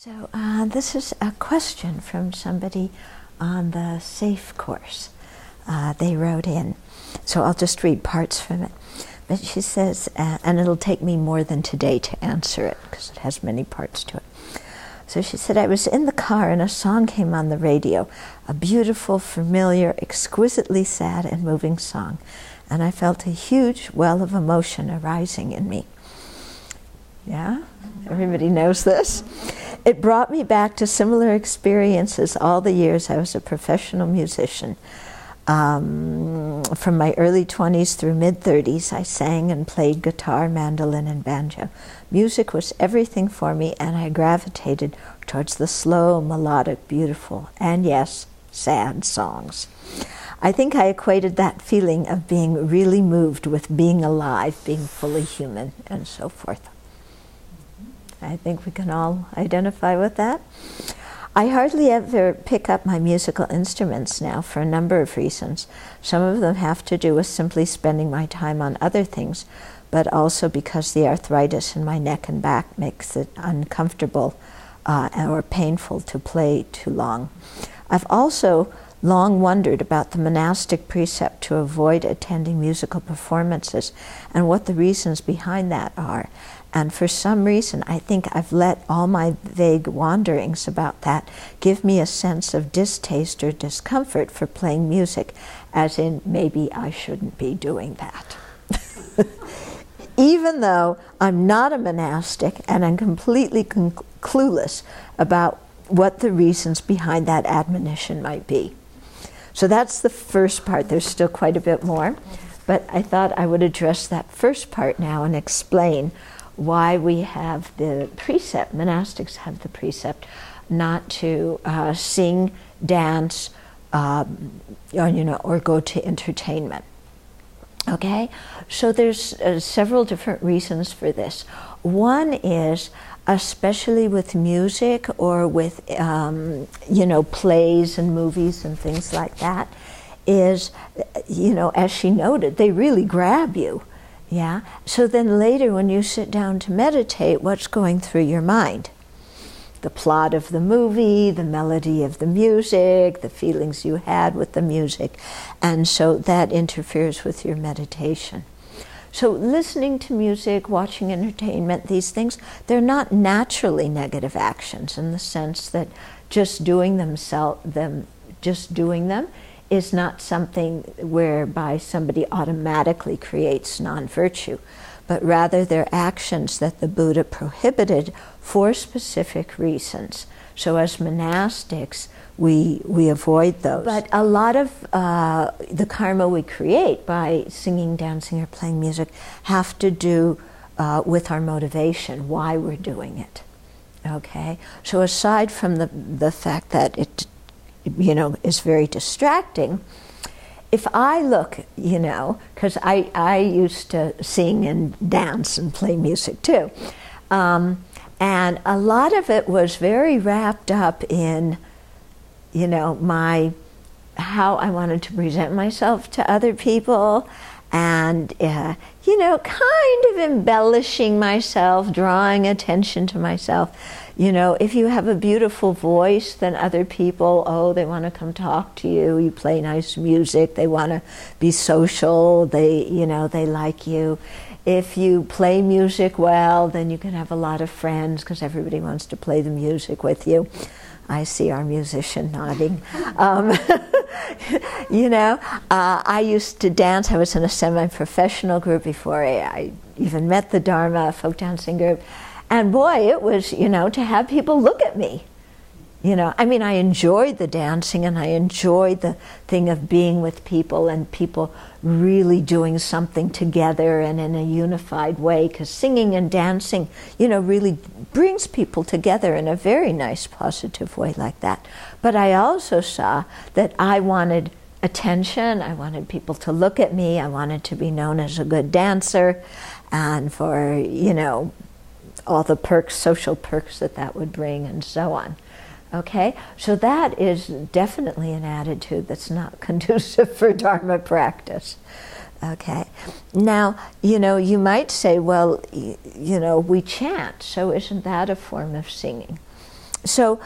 So this is a question from somebody on the SAFE course. They wrote in, so I'll just read parts from it. But she says, and it'll take me more than today to answer it because it has many parts to it. So she said, I was in the car and a song came on the radio, a beautiful, familiar, exquisitely sad and moving song, and I felt a huge well of emotion arising in me. Yeah? Everybody knows this. It brought me back to similar experiences all the years I was a professional musician. From my early 20s through mid-30s, I sang and played guitar, mandolin, and banjo. Music was everything for me, and I gravitated towards the slow, melodic, beautiful, and yes, sad songs. I think I equated that feeling of being really moved with being alive, being fully human, and so forth. I think we can all identify with that. I hardly ever pick up my musical instruments now for a number of reasons. Some of them have to do with simply spending my time on other things, but also because the arthritis in my neck and back makes it uncomfortable or painful to play too long. I've also long wondered about the monastic precept to avoid attending musical performances and what the reasons behind that are. And for some reason, I think I've let all my vague wanderings about that give me a sense of distaste or discomfort for playing music, as in maybe I shouldn't be doing that. Even though I'm not a monastic and I'm completely clueless about what the reasons behind that admonition might be. So that's the first part. There's still quite a bit more, but I thought I would address that first part now and explain why we have the precept, monastics have the precept, not to sing, dance, or go to entertainment. Okay, so there's several different reasons for this. One is, especially with music or with plays and movies and things like that, is, as she noted, they really grab you. Yeah. So then later when you sit down to meditate, what's going through your mind? The plot of the movie, the melody of the music, the feelings you had with the music. And so that interferes with your meditation. So listening to music, watching entertainment, these things, they're not naturally negative actions in the sense that just doing them is not something whereby somebody automatically creates non-virtue, but rather they're actions that the Buddha prohibited for specific reasons. So as monastics, we avoid those. But a lot of the karma we create by singing, dancing, or playing music have to do with our motivation, why we're doing it. Okay? So aside from the fact that it is very distracting. If I look, because I used to sing and dance and play music too, and a lot of it was very wrapped up in, how I wanted to present myself to other people, and kind of embellishing myself, drawing attention to myself. If you have a beautiful voice, then other people, they want to come talk to you. You play nice music. They want to be social. They like you. If you play music well, then you can have a lot of friends because everybody wants to play the music with you. I see our musician nodding. I used to dance. I was in a semi-professional group before I even met the Dharma, folk dancing group. And boy, it was, to have people look at me. I enjoyed the dancing and I enjoyed the thing of being with people and people really doing something together and in a unified way, because singing and dancing, really brings people together in a very nice, positive way like that. But I also saw that I wanted attention, I wanted people to look at me, I wanted to be known as a good dancer, and for, all the perks, social perks that would bring, and so on. Okay, so that is definitely an attitude that's not conducive for Dharma practice. Okay, now, you might say, well, we chant, so isn't that a form of singing? So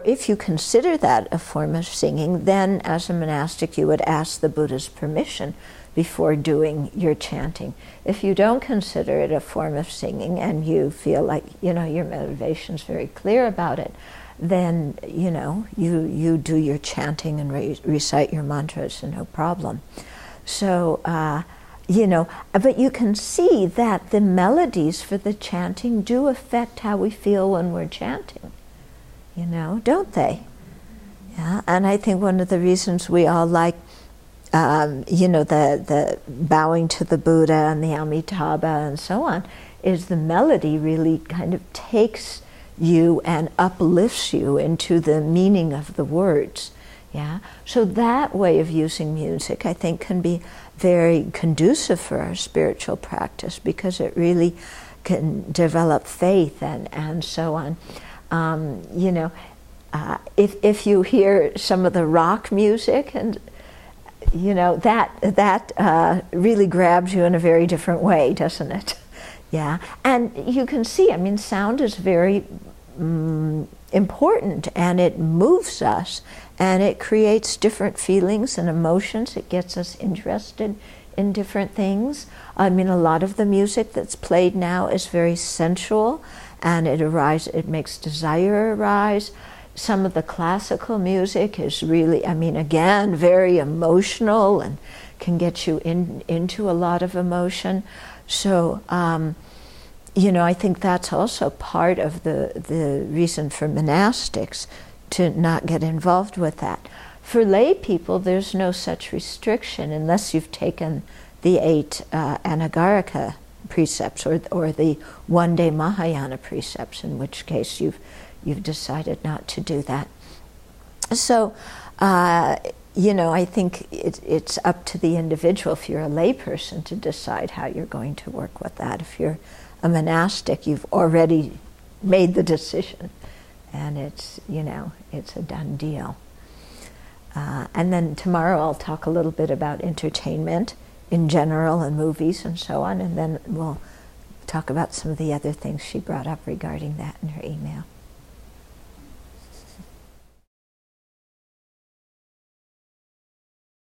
if you consider that a form of singing, then as a monastic you would ask the Buddha's permission before doing your chanting. If you don't consider it a form of singing and you feel like, your motivation's very clear about it, then, you do your chanting and recite your mantras and no problem. So, but you can see that the melodies for the chanting do affect how we feel when we're chanting, don't they? Yeah, and I think one of the reasons we all like the bowing to the Buddha and the Amitabha and so on, is the melody really kind of takes you and uplifts you into the meaning of the words. Yeah, so that way of using music, I think, can be very conducive for our spiritual practice, because it really can develop faith and so on. If you hear some of the rock music, and that really grabs you in a very different way, doesn't it? Yeah, and you can see, sound is very important, and it moves us, and it creates different feelings and emotions. It gets us interested in different things. A lot of the music that's played now is very sensual, and it makes desire arise. Some of the classical music is really, again, very emotional and can get you into a lot of emotion. So, I think that's also part of the reason for monastics to not get involved with that. For lay people, there's no such restriction unless you've taken the 8 Anagarika precepts or the one-day Mahayana precepts, in which case you've decided not to do that. So, I think it's up to the individual, if you're a layperson, to decide how you're going to work with that. If you're a monastic, you've already made the decision, and it's a done deal. And then tomorrow I'll talk a little bit about entertainment in general and movies and so on, and then we'll talk about some of the other things she brought up regarding that in her email.